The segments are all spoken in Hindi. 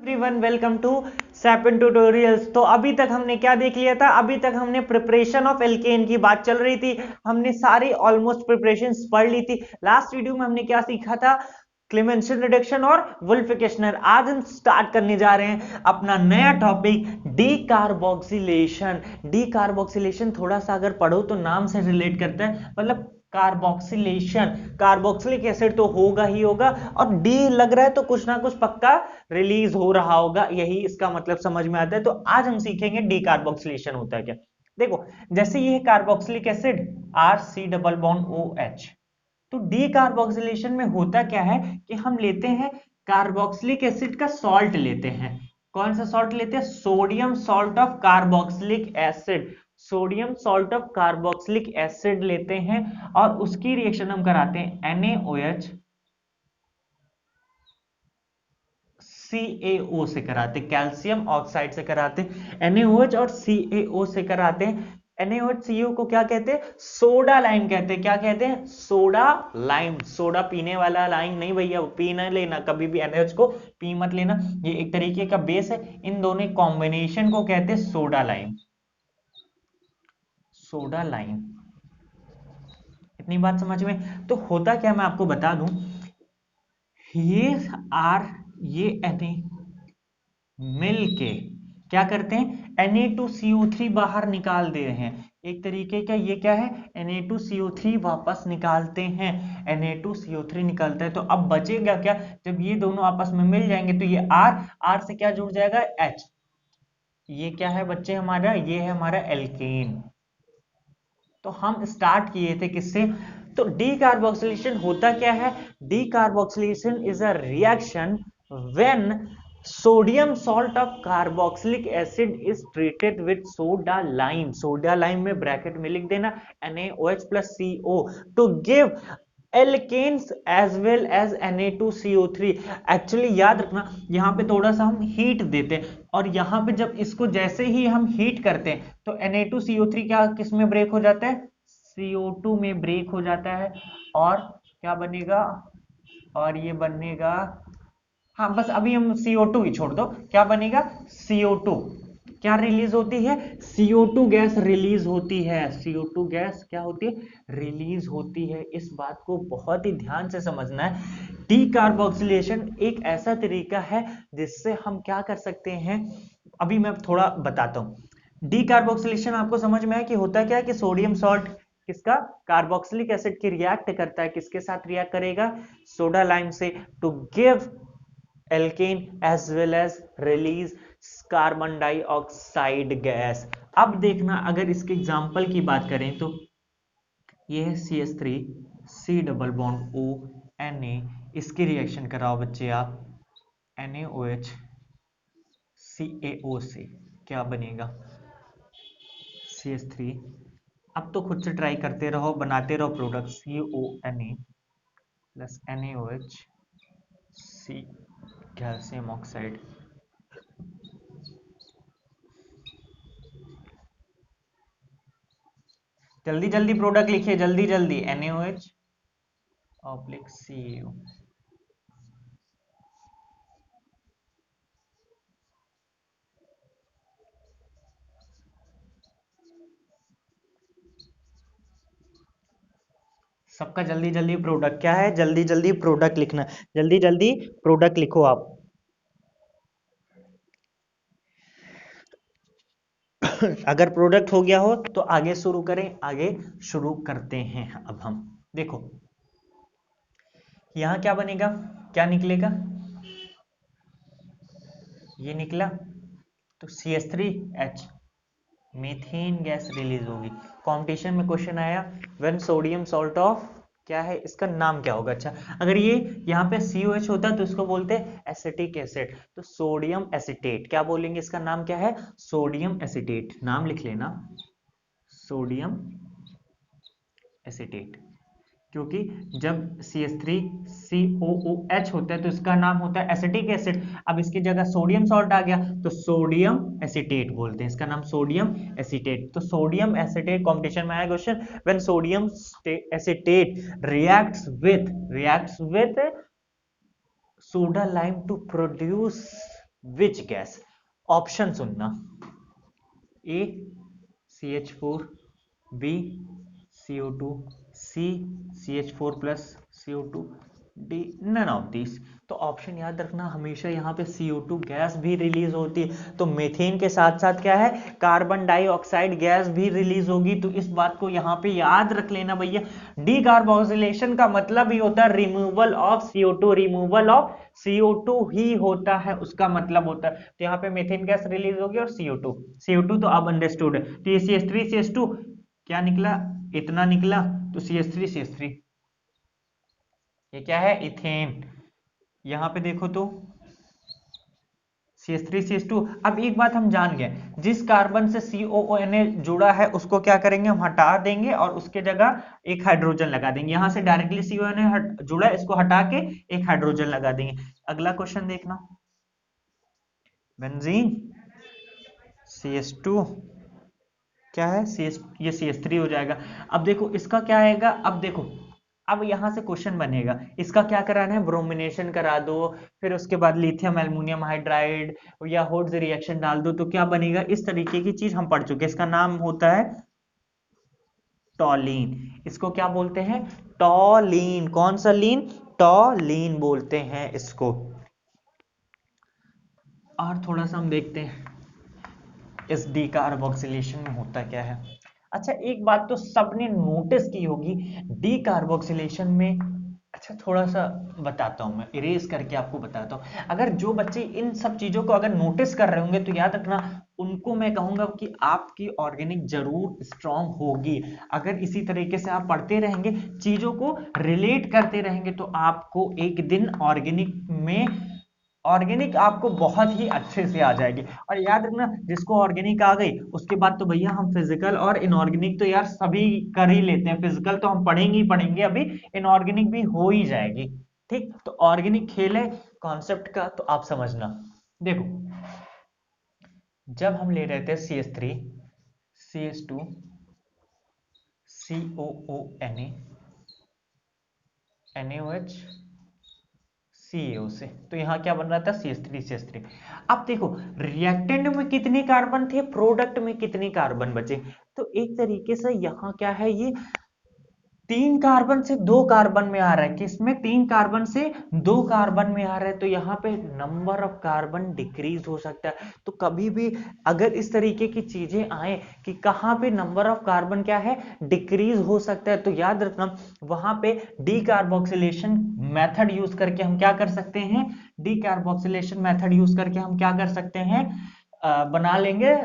एवरीवन वेलकम टू सैपिन ट्यूटोरियल्स। तो अभी तक हमने क्या देख लिया था? अभी तक हमने प्रिपरेशन ऑफ एल्केन की बात चल रही थी। हमने सारी ऑलमोस्ट प्रिपरेशंस पढ़ ली थी। लास्ट वीडियो में हमने क्या सीखा था? क्लेमेंसन रिडक्शन और वुल्फिकेशन। आज हम स्टार्ट करने जा रहे हैं अपना नया टॉपिक, डीकार्बोक्सिलेशन। डीकार्बोक्सिलेशन थोड़ा सा अगर पढ़ो तो नाम से रिलेट करता है, मतलब कार्बोक्सिलेशन, कार्बोक्सिलिक एसिड तो होगा ही होगा, और डी लग रहा है तो कुछ ना कुछ पक्का रिलीज हो रहा होगा, यही इसका मतलब समझ में आता है। तो आज हम सीखेंगे डीकार्बोक्सिलेशन होता है क्या। देखो, जैसे ये carboxylic acid R C double bond O H, तो डीकार्बोक्सिलेशन में होता क्या है कि हम लेते हैं कार्बोक्सिलिक एसिड का सॉल्ट लेते हैं। कौन सा सॉल्ट लेते हैं? Sodium salt of carboxylic acid. Sodium salt of carboxylic acid लेते हैं और उसकी रिएक्शन हम कराते हैं NaOH CaO से कराते, कैल्शियम ऑक्साइड से कराते, NaOH और CaO से कराते हैं। NaOH CO को क्या कहते हैं? सोडा लाइम कहते हैं। क्या कहते हैं? Soda lime. सोडा पीने वाला लाइम नहीं भैया, पी ना लेना कभी भी, NaOH को पी मत लेना, ये एक तरीके का बेस है। इन दोनों कॉम्बिनेशन को कहते हैं सोडा लाइम। सोडा लाइम, इतनी बात समझ में? तो होता क्या, मैं आपको बता दूं, ये आर ये मिल के क्या करते हैं? Na2CO3 बाहर निकाल दे रहे हैं। एक तरीके का ये क्या है? Na2CO3 वापस निकालते हैं, Na2CO3 निकलता है। तो अब बचेगा क्या? जब ये दोनों आपस में मिल जाएंगे तो ये R से क्या जुड़ जाएगा? H। ये क्या है बच्चे हमारा? ये है हमारा एल्केन। तो हम स्टार्ट किए थे किससे? तो डीकार्बोक्सिलेशन होता क्या है? Decarboxylation is a reaction when sodium salt of carboxylic acid is treated with soda lime. Soda lime में ब्रैकेट में लिख देना NaOH plus CO to give alkanes as well as Na2CO3। Actually याद रखना, यहाँ पे थोड़ा सा हम हीट देते हैं, और यहाँ पे जब इसको जैसे ही हम हीट करते हैं तो Na2CO3 क्या किस में ब्रेक हो जाता है? CO2 में ब्रेक हो जाता है। और क्या बनेगा? और ये बनेगा, हाँ बस अभी हम CO2 ही छोड़ दो, क्या बनेगा? CO2 क्या रिलीज होती है? CO2 गैस रिलीज होती है। CO2 गैस क्या होती है? रिलीज होती है। इस बात को बहुत ही ध्यान से समझना है। डीकार्बोक्सिलेशन एक ऐसा तरीका है जिससे हम क्या कर सकते हैं, अभी मैं थोड़ा बताता हूं। डीकार्बोक्सिलेशन आपको समझ में आया कि होता क्या है कि सोडियम सॉल्ट किसका? कार्बोक्सिलिक एसिड की रिएक्ट करता है, किसके साथ रिएक्ट करेगा? सोडा लाइम से, to give alkane as well as release carbon dioxide gas. अब देखना, अगर इसके एग्जांपल की बात करें तो ये है CH3 C double bond O Na, इसकी रिएक्शन कराओ बच्चे आप NaOH CaO से, क्या बनेगा? CH3, अब तो खुद से ट्राई करते रहो, बनाते रहो product, CONa plus NaOH C calcium oxide. जल्दी जल्दी प्रोडक्ट लिखिए, जल्दी जल्दी। NaOH oblique CaO। सबका जल्दी जल्दी प्रोडक्ट क्या है? जल्दी जल्दी प्रोडक्ट लिखना, जल्दी जल्दी प्रोडक्ट लिखो आप। अगर प्रोडक्ट हो गया हो तो आगे शुरू करें, आगे शुरू करते हैं। अब हम देखो यहां क्या बनेगा, क्या निकलेगा? ये निकला तो CH3H, मीथेन गैस रिलीज होगी। कंपटीशन में क्वेश्चन आया, व्हेन सोडियम सॉल्ट ऑफ, क्या है इसका नाम क्या होगा? अच्छा, अगर ये यहाँ पे COH होता तो इसको बोलते हैं एसिटिक एसिड, तो सोडियम एसिटेट। क्या बोलेंगे? इसका नाम क्या है? Sodium acetate. नाम लिख लेना, सोडियम एसिटेट। क्योंकि जब CH3COOH होता है तो इसका नाम होता है एसिटिक एसिड। अब इसकी जगह सोडियम सॉल्ट आ गया तो सोडियम एसिटेट बोलते हैं, इसका नाम सोडियम एसिटेट। तो सोडियम एसिटेट कंपटीशन में आया question, when sodium acetate reacts with soda lime to produce which gas, option सुनना, A CH4, B CO2, C CH4 plus CO2, D none of this. तो ऑप्शन याद रखना, हमेशा यहाँ पे CO2 गैस भी रिलीज होती है, तो मीथेन के साथ साथ क्या है, कार्बन डाइऑक्साइड गैस भी रिलीज होगी। तो इस बात को यहाँ पे याद रख लेना भैया। डीकार्बोक्सिलेशन का मतलब ही होता है removal of CO2, removal of CO2 ही होता है, उसका मतलब होता है। तो यहाँ पे मीथेन गैस रिलीज होगी और CO2 तो अब अंडरस्टूड है। तो ये CH3 CH2 क्या निकला, इतना निकला, तो CH3 CH3, ये क्या है, इथेन। यहां पे देखो तो CH3 CH2। अब एक बात हम जान गए, जिस कार्बन से COONA जुड़ा है उसको क्या करेंगे, हम हटा देंगे और उसके जगह एक हाइड्रोजन लगा देंगे। यहां से डायरेक्टली CONA जुड़ा है, इसको हटा के एक हाइड्रोजन लगा देंगे। अगला क्वेश्चन देखना, बेंजीन CH2 क्या है, ये CH3 हो जाएगा। अब देखो इसका क्या आएगा, अब देखो अब यहां से क्वेश्चन बनेगा, इसका क्या कराना है, ब्रोमिनेशन करा दो, फिर उसके बाद लिथियम एल्युमिनियम हाइड्राइड या होल्ड्स रिएक्शन डाल दो, तो क्या बनेगा, इस तरीके की चीज हम पढ़ चुके हैं। इसका नाम होता है टॉलीन। इसको क्या बोलते हैं, टॉलीन। कौन सा लीन, टॉलीन बोलते हैं इसको। और थोड़ा सा हम देखते हैं इस डीकार्बोक्सिलेशन में होता क्या है। अच्छा एक बात तो सबने नोटिस की होगी डीकार्बोक्सिलेशन में, अच्छा थोड़ा सा बताता हूं, मैं इरेज करके आपको बताता हूं। अगर जो बच्चे इन सब चीजों को अगर नोटिस कर रहे होंगे तो याद रखना, उनको मैं कहूंगा कि आपकी ऑर्गेनिक जरूर स्ट्रांग होगी। अगर इसी तरीके से आप पढ़ते रहेंगे, चीजों को रिलेट करते रहेंगे, तो आपको एक दिन ऑर्गेनिक आपको बहुत ही अच्छे से आ जाएगी। और याद रखना, जिसको ऑर्गेनिक आ गई उसके बाद तो भैया हम फिजिकल और इनऑर्गेनिक तो यार सभी कर ही लेते हैं। फिजिकल तो हम पढ़ेंगे ही पढ़ेंगे, अभी इनऑर्गेनिक भी हो ही जाएगी। ठीक, तो ऑर्गेनिक खेल है कॉन्सेप्ट का, तो आप समझना। देखो जब हम ले रहे थे CH3 CH2 COONA NaOH CaO से, तो यहां क्या बन रहा था, CH3 CH3। अब देखो रिएक्टेंट में कितने कार्बन थे, प्रोडक्ट में कितने कार्बन बचे, तो एक तरीके से यहां क्या है, ये 3 कार्बन से 2 कार्बन में आ रहा है, किसमें, 3 कार्बन से 2 कार्बन में आ रहा है, तो यहाँ पे नंबर ऑफ कार्बन डिक्रीज हो सकता है। तो कभी भी अगर इस तरीके की चीजें आए कि कहाँ पे नंबर ऑफ कार्बन क्या है, डिक्रीज हो सकता है, तो याद रखना वहां पे डीकार्बोक्सिलेशन मेथड यूज करके हम क्या कर सकते हैं, डीकार्बोक्सिलेशन मेथड यूज करके हम क्या कर सकते हैं, बना लेंगे,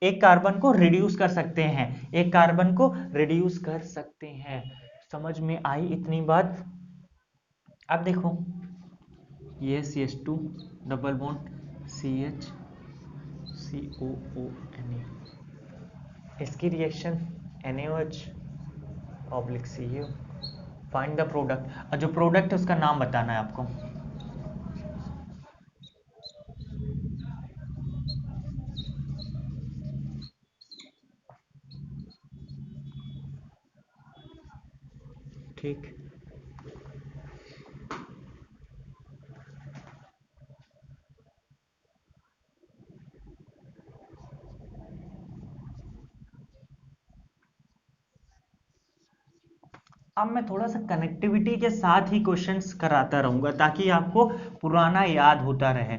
एक कार्बन को रिड्यूस कर सकते हैं, एक कार्बन को रिड्यूस कर सकते हैं। समझ में आई इतनी बात। अब देखो ये CH2 double bond CH COONA, इसकी reaction NaOH oblique CaO, find the product. जो प्रोडक्ट है उसका नाम बताना है आपको। ठीक, अब मैं थोड़ा सा कनेक्टिविटी के साथ ही क्वेश्चंस कराता रहूंगा ताकि आपको पुराना याद होता रहे,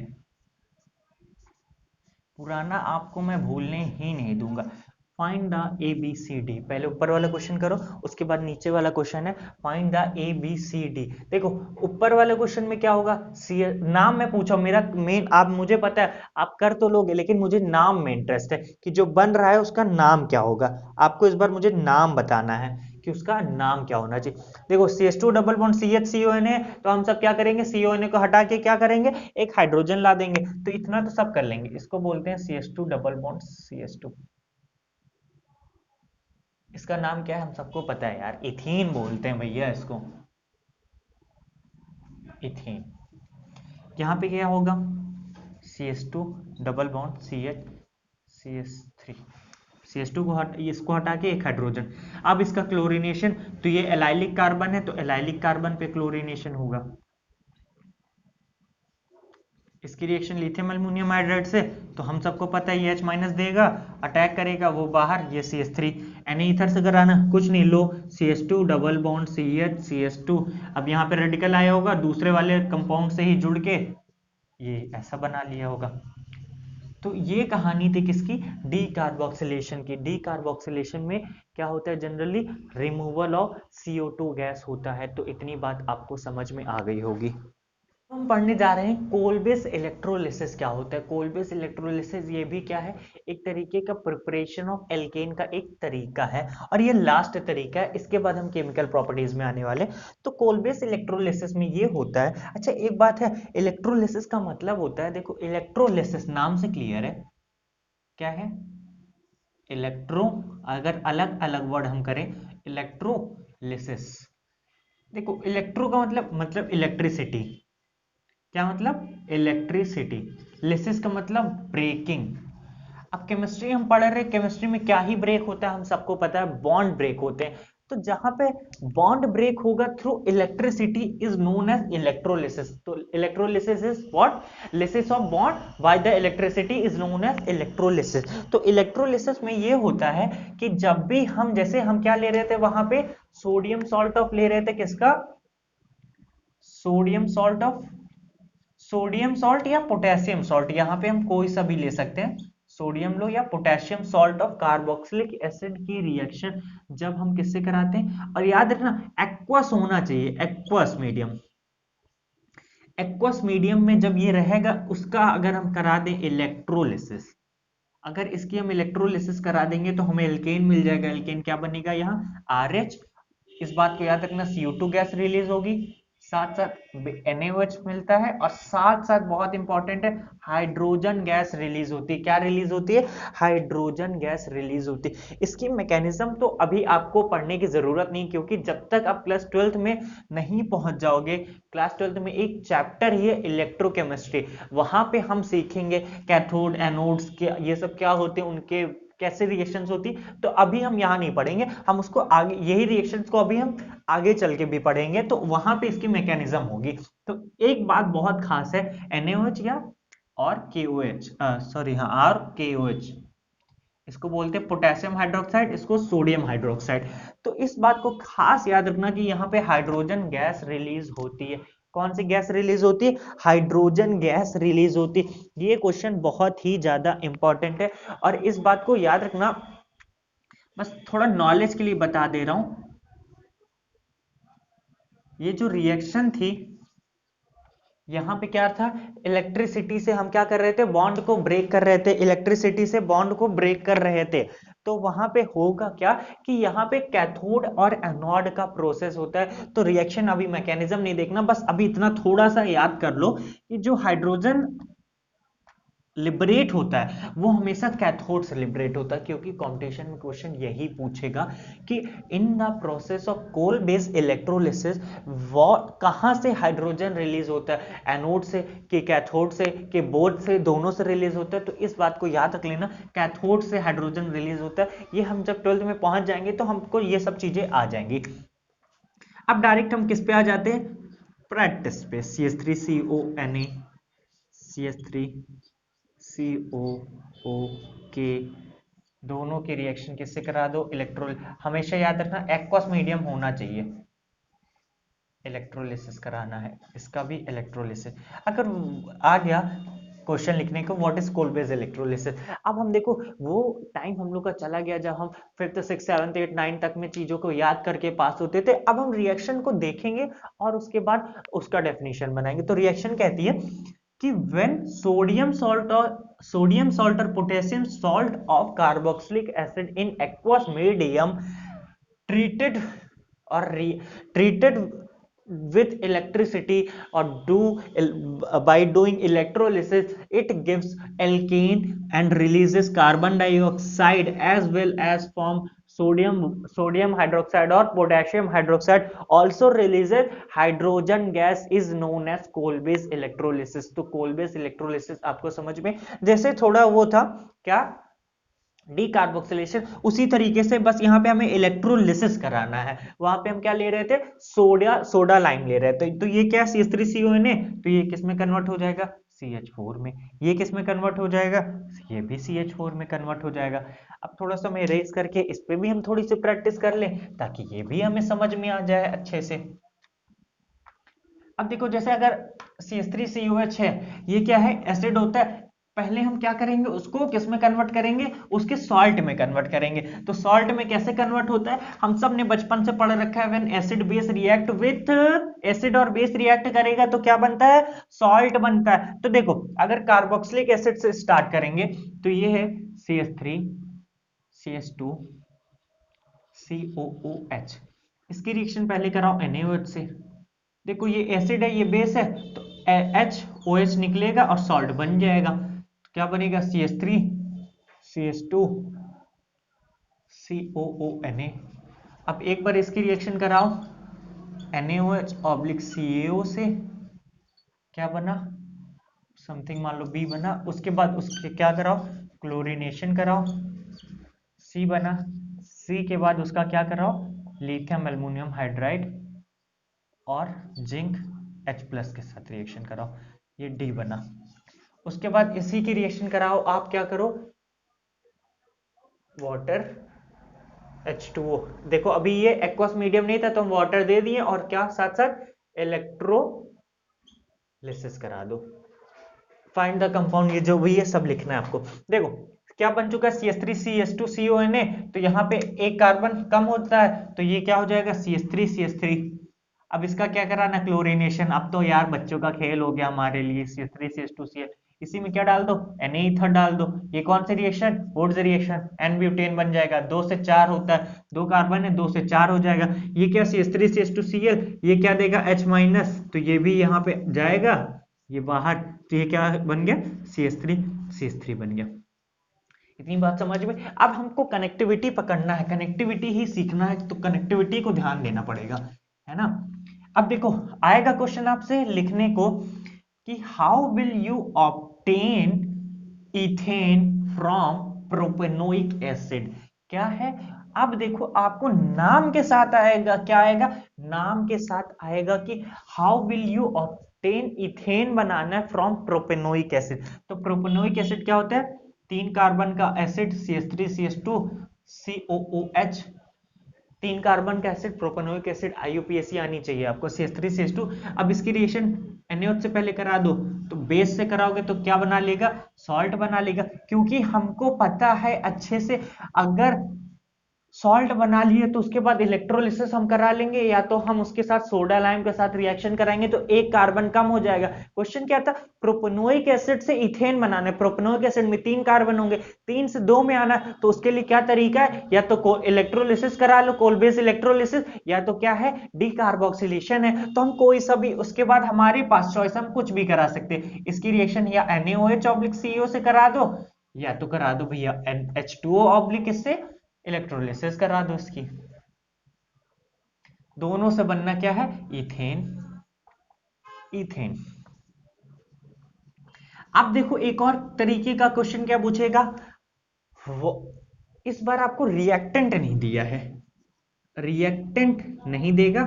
पुराना आपको मैं भूलने ही नहीं दूंगा। फाइंड द ABCD, पहले ऊपर वाला क्वेश्चन करो, उसके बाद नीचे वाला क्वेश्चन है फाइंड द ABCD। देखो ऊपर वाले क्वेश्चन में क्या होगा, नाम मैं पूछा, मेरा मेन, आप मुझे पता है आप कर तो लोगे, लेकिन मुझे नाम में इंटरेस्ट है कि जो बन रहा है उसका नाम क्या होगा। आपको इस बार मुझे नाम बताना है कि उसका नाम क्या होना चाहिए। देखो CH2 double bond CH CONA, तो हम सब क्या करेंगे, CONA को हटा के क्या करेंगे, एक हाइड्रोजन ला देंगे, तो इतना तो सब कर लेंगे। इसको बोलते हैं CH2 डबल बॉन्ड CH2। इसका नाम क्या है हम सबको पता है यार, इथीन बोलते हैं भैया इसको, इथीन। यहां पे क्या होगा, CH2 double bond CH3, CH2 को इसको हटा के एक हाइड्रोजन। अब इसका क्लोरीनेशन, तो ये एलाइलिक कार्बन है तो एलाइलिक कार्बन पे क्लोरीनेशन होगा। इसकी रिएक्शन लिथियम एल्युमिनियम हाइड्राइड से, तो हम सबको पता है H माइनस देगा, अटैक करेगा वो बाहर, ये CH3 Na ईथर से कराना कुछ नहीं, लो CH2 double bond CH CH2, अब यहाँ पे रेडिकल आया होगा दूसरे वाले कंपाउंड से ही जुड़ के ये ऐसा बना लिया होगा। तो ये कहानी थी किसकी, डी कार्बोक्सिलेशन की। डी कार्बोक्सिलेशन में क्या होता है, generally removal of CO2 gas होता है। तो इतनी बात आपको समझ में आ गई होगी। हम पढ़ने जा रहे हैं कोलबेस इलेक्ट्रोलिसिस क्या होता है। कोलबेस इलेक्ट्रोलिसिस ये भी क्या है, एक तरीके का प्रिपरेशन ऑफ एल्केन का एक तरीका है, और ये लास्ट तरीका है, इसके बाद हम केमिकल प्रॉपर्टीज में आने वाले। तो कोलबेस इलेक्ट्रोलिसिस में ये होता है, अच्छा एक बात है, इलेक्ट्रोलिसिस का मतलब होता है, देखो इलेक्ट्रोलिसिस नाम से क्लियर है क्या है, इलेक्ट्रो, अगर अलग अलग वर्ड हम करें, इलेक्ट्रोलिसिस, देखो इलेक्ट्रो का मतलब इलेक्ट्रिसिटी, क्या मतलब इलेक्ट्रिसिटी, लिसिस का मतलब ब्रेकिंग। अब केमिस्ट्री हम पढ़ रहे हैं, केमिस्ट्री में क्या ही ब्रेक होता है हम सबको पता है, बॉन्ड ब्रेक होते हैं। तो जहां पे बॉन्ड ब्रेक होगा through electricity is known as electrolysis. तो electrolysis is what, lysis of bond by the electricity is known as electrolysis. तो इलेक्ट्रोलिसिस में ये होता है कि जब भी हम, जैसे हम क्या ले रहे थे वहां पे, सोडियम सॉल्ट ऑफ ले रहे थे, किसका, sodium salt of, sodium salt या पोटेशियम सॉल्ट, यहां पे हम कोई सा भी ले सकते हैं, सोडियम लो या potassium salt of carboxylic acid की रिएक्शन जब हम किससे कराते हैं, और याद रखना एक्वस होना चाहिए, एक्वस मीडियम, एक्वस मीडियम में जब ये रहेगा उसका अगर हम करा दें इलेक्ट्रोलिसिस, अगर इसकी हम इलेक्ट्रोलिसिस करा देंगे तो हमें एल्केन मिल जाएगा। एल्केन क्या बनेगा यहाँ RH, इस बात को याद रखना, CO2 गैस रिलीज होगी, साथ साथ NaOH मिलता है, और साथ साथ बहुत इंपॉर्टेंट है हाइड्रोजन गैस रिलीज होती है। क्या रिलीज होती है, हाइड्रोजन गैस रिलीज होती है। इसकी मैकेनिज्म तो अभी आपको पढ़ने की जरूरत नहीं, क्योंकि जब तक आप क्लास 12th में नहीं पहुंच जाओगे, क्लास 12th में एक चैप्टर ही है इलेक्ट्रोकेमिस्ट्री, वहां पे हम सीखेंगे कैथोड एनोड्स के ये सब क्या होते हैं, उनके कैसे रिएक्शंस होती, तो अभी हम यहाँ नहीं पढ़ेंगे, हम उसको आगे, यही रिएक्शंस को अभी हम आगे चल के भी पढ़ेंगे, तो वहां पे इसकी मैकेनिज्म होगी। तो एक बात बहुत खास है, NaOH या और KOH, सॉरी हाँ और KOH, इसको बोलते हैं पोटेशियम हाइड्रोक्साइड, इसको सोडियम हाइड्रोक्साइड। तो इस बात को खास याद रखना कि यहाँ पे हाइड्रोजन गैस रिलीज होती है। कौन सी गैस रिलीज होती है, हाइड्रोजन गैस रिलीज होती है। ये क्वेश्चन बहुत ही ज्यादा इंपॉर्टेंट है, और इस बात को याद रखना, बस थोड़ा नॉलेज के लिए बता दे रहा हूं। ये जो रिएक्शन थी यहां पे क्या था, इलेक्ट्रिसिटी से हम क्या कर रहे थे, बॉन्ड को ब्रेक कर रहे थे, इलेक्ट्रिसिटी से बॉन्ड को ब्रेक कर रहे थे। तो वहां पे होगा क्या कि यहाँ पे कैथोड और एनोड का प्रोसेस होता है। तो रिएक्शन अभी मैकेनिज्म नहीं देखना, बस अभी इतना थोड़ा सा याद कर लो कि जो हाइड्रोजन लिबरेट होता है वो हमेशा कैथोड से लिबरेट होता है, क्योंकि कंपटीशन में क्वेश्चन यही पूछेगा कि in the process of coal based electrolysis वो कहां से हाइड्रोजन रिलीज होता है, एनोड से कि कैथोड से कि बोथ से, दोनों से रिलीज होता है। तो इस बात को याद रख लेना, कैथोड से हाइड्रोजन रिलीज होता है। ये हम जब 12th में पहुंच जाएंगे तो हमको ये सब चीजें आ जाएंगी। अब डायरेक्ट हम किस पे आ जाते हैं, प्रैक्टिस पे, CH3CONa, CH3COO के दोनों की रिएक्शन किससे करा दो, इलेक्ट्रोल, हमेशा याद रखना एक्वस मीडियम होना चाहिए, इलेक्ट्रोलिसिस कराना है, इसका भी इलेक्ट्रोलिसिस। अगर आ गया क्वेश्चन लिखने को व्हाट इज कोलबेस इलेक्ट्रोलिसिस, अब हम देखो वो टाइम हम लोग का चला गया जब हम 5th 6th 7th 8th 9th तक में चीजों को याद करके पास होते थे। अब हम रिएक्शन को देखेंगे और उसके बाद उसका डेफिनेशन बनाएंगे। तो रिएक्शन कहती है कि when sodium salt or potassium salt of carboxylic acid in aqueous medium treated or treated with electricity or by doing electrolysis, it gives alkane and releases carbon dioxide as well as form sodium hydroxide or potassium hydroxide, also releases hydrogen gas, is known as coal based electrolysis। तो coal based electrolysis आपको समझ में, जैसे थोड़ा वो था क्या डीकार्बोक्सिलेशन, उसी तरीके से बस यहाँ पे हमें इलेक्ट्रोलिसिस कराना है। वहां पे हम क्या ले रहे थे, सोडा लाइम ले रहे थे। तो ये क्या CH3CONa, तो ये किस में कन्वर्ट हो जाएगा, CH4 में। ये किस में कन्वर्ट हो जाएगा? ये भी CH4 में कन्वर्ट हो जाएगा। अब थोड़ा सा मैं इरेज करके इस पे भी हम थोड़ी सी प्रैक्टिस कर लें ताकि ये भी हमें समझ में आ जाए अच्छे से। अब देखो जैसे अगर CH3COH है, ये क्या है? एसिड होता है। पहले हम क्या करेंगे? उसको किस में कन्वर्ट करेंगे? उसके सॉल्ट में कन्वर्ट करेंगे। तो सॉल्ट में कैसे कन्वर्ट होता है? हम सब ने बचपन से पढ़ रखा है, when acid base react with acid और बेस रिएक्ट करेगा तो क्या बनता है? सॉल्ट बनता है। तो देखो अगर कार्बोक्सिलिक एसिड से स्टार्ट करेंगे तो ये है CH3 CH2 COOH। इसकी रिएक्शन पहले कराओ NaOH से। देखो ये एसिड है, ये बेस है, तो HOH निकलेगा और सॉल्ट बन जाएगा। तो क्या बनेगा? CH3 CH2 COONA। अब एक बार इसकी रिएक्शन कराओ NaOH ऑब्लिक CaO से। क्या बना? समथिंग मान लो B बना। उसके बाद उसके क्या कराओ? क्लोरीनेशन कराओ। C बना। C के बाद उसका क्या कराओ? लिथियम एल्युमिनियम हाइड्राइड और जिंक H+ के साथ रिएक्शन कराओ। ये D बना। उसके बाद इसी की रिएक्शन कराओ आप, क्या करो? Water H2O। देखो अभी ये एक्वस मीडियम नहीं था तो हम वाटर दे दिए और क्या साथ साथ इलेक्ट्रोलिसिस करा दो। फाइंड द कंपाउंड, ये जो भी है सब लिखना है आपको। देखो क्या बन चुका है? CH3 CH2 CONA। तो यहाँ पे एक कार्बन कम होता है तो ये क्या हो जाएगा? CH3 CH3। अब इसका क्या कराना? क्लोरीनेशन। अब तो यार बच्चों का खेल हो गया हमारे लिए। CH3 CH2 CH, इसी में क्या डाल दो? Na ईथर डाल दो। ये कौन सी reaction? Wurtz reaction. N butane बन जाएगा। 2 से 4 होता है, 2 कार्बन है, 2 से 4 हो जाएगा। ये क्या? CH3 CH2 Cl, ये क्या देगा? H-, तो ये भी यहाँ पे जाएगा, ये बाहर। तो ये क्या बन गया? CH3 CH3 बन गया। इतनी बात समझ में। अब हमको कनेक्टिविटी पकड़ना है, कनेक्टिविटी ही सीखना है, तो कनेक्टिविटी को ध्यान देना पड़ेगा, है ना। अब देखो आएगा क्वेश्चन आपसे लिखने को कि how will you obtain ethane from propanoic acid. क्या है? अब देखो आपको नाम के साथ आएगा, क्या आएगा? नाम के साथ आएगा कि how will you obtain ethane बनाना है फ्रॉम प्रोपेनोइक एसिड। तो प्रोपेनोइक एसिड क्या होता है? 3 कार्बन का acid CH3 CH2 COOH। 3 carbon का एसिड, प्रोपेनोइक एसिड, IUPAC आनी चाहिए आपको। CH3 CH2। अब इसकी रिएक्शन NaOH से पहले करा दो, तो बेस से कराओगे तो क्या बना लेगा? सॉल्ट बना लेगा। क्योंकि हमको पता है अच्छे से, अगर सॉल्ट बना लिए तो उसके बाद इलेक्ट्रोलिसिस हम करा लेंगे, या तो हम उसके साथ सोडा लाइम के साथ रिएक्शन कराएंगे तो एक कार्बन कम हो जाएगा। क्वेश्चन क्या था? प्रोपेनोइक एसिड से इथेन बनाना है। प्रोपेनोइक एसिड में 3 कार्बन होंगे, 3 से 2 में आना, तो उसके लिए क्या तरीका है? या तो इलेक्ट्रोलिसिस करा लो, कोल बेस इलेक्ट्रोलिसिस, या तो क्या है? डीकार्बोक्सिलेशन है। तो हम कोई सा भी, उसके बाद हमारे पास चॉइस, हम कुछ भी करा सकते हैं। इसकी रिएक्शन या NaOH ऑब्लिक CO से करा दो, या तो करा दो भैया H2O ऑब्लिक इससे इलेक्ट्रोलिसिस करा दो इसकी। दोनों से बनना क्या है? इथेन। इथेन। अब देखो एक और तरीके का क्वेश्चन क्या पूछेगा, वो इस बार आपको रिएक्टेंट नहीं दिया है, रिएक्टेंट नहीं देगा,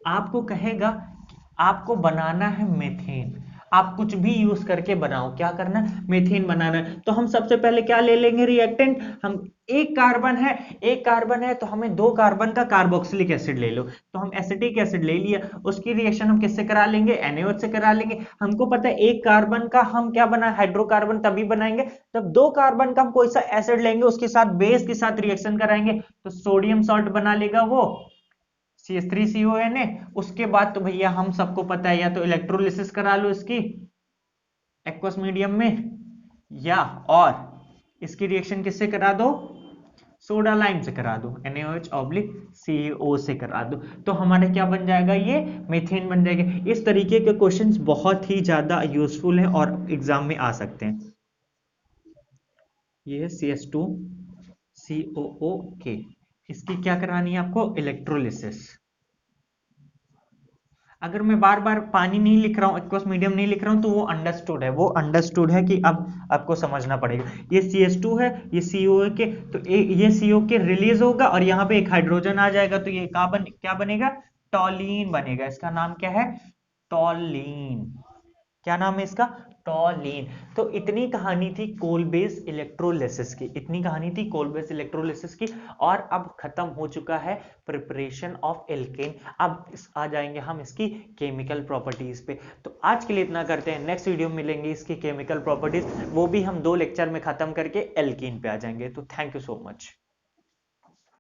आपको कहेगा कि आपको बनाना है मेथेन। आप कुछ भी यूज करके बनाओ, क्या करना है? मेथेन बनाना है। तो हम सबसे पहले क्या ले लेंगे? रिएक्टेंट। हम एक कार्बन है, एक कार्बन है तो हमें 2 कार्बन का कार्बोक्सिलिक एसिड ले लो। तो हम एसिटिक एसिड ले लिया, उसकी रिएक्शन हम किससे करा लेंगे? NaOH से करा लेंगे। हमको पता है एक कार्बन का हम क्या बना, हाइड्रोकार्बन तभी बनाएंगे जब 2 कार्बन का हम कोई सा एसिड लेंगे, उसके साथ बेस के साथ रिएक्शन कराएंगे तो सोडियम सॉल्ट बना लेगा वो CH3CONA। उसके बाद तो भैया हम सबको पता है, या तो इलेक्ट्रोलिसिस करा लो इसकी एक्वस मीडियम में, या और इसकी रिएक्शन किससे करा दो? सोडा लाइम से करा दो, NaOH ऑब्लिक CO से करा दो। तो हमारा क्या बन जाएगा? ये मीथेन बन जाएगा। इस तरीके के क्वेश्चंस बहुत ही ज्यादा यूजफुल हैं और एग्जाम में आ सकते हैं। ये है CH2 COOK। इसकी क्या करानी है आपको? इलेक्ट्रोलिसिस। अगर मैं बार बार पानी नहीं लिख रहा हूँ, एक्वस मीडियम नहीं लिख रहा हूँ, तो वो अंडरस्टूड है, वो अंडरस्टूड है कि अब आपको समझना पड़ेगा। ये CH2 है, ये CO के, तो ये CO के रिलीज होगा और यहाँ पे एक हाइड्रोजन आ जाएगा, तो ये कार्बन क्या बनेगा? टॉलीन बनेगा। इसका नाम क्या है? टॉलीन। क्या नाम है इसका? टॉलीन। तो इतनी कहानी थी कोल बेस इलेक्ट्रोलिसिस की, इतनी कहानी थी कोल बेस इलेक्ट्रोलिसिस की। और अब खत्म हो चुका है प्रिपरेशन ऑफ एल्केन। अब आ जाएंगे हम इसकी केमिकल प्रॉपर्टीज पे। तो आज के लिए इतना करते हैं, नेक्स्ट वीडियो में मिलेंगे इसकी केमिकल प्रॉपर्टीज, वो भी हम 2 लेक्चर में खत्म करके एल्कीन पे आ जाएंगे। तो थैंक यू सो मच।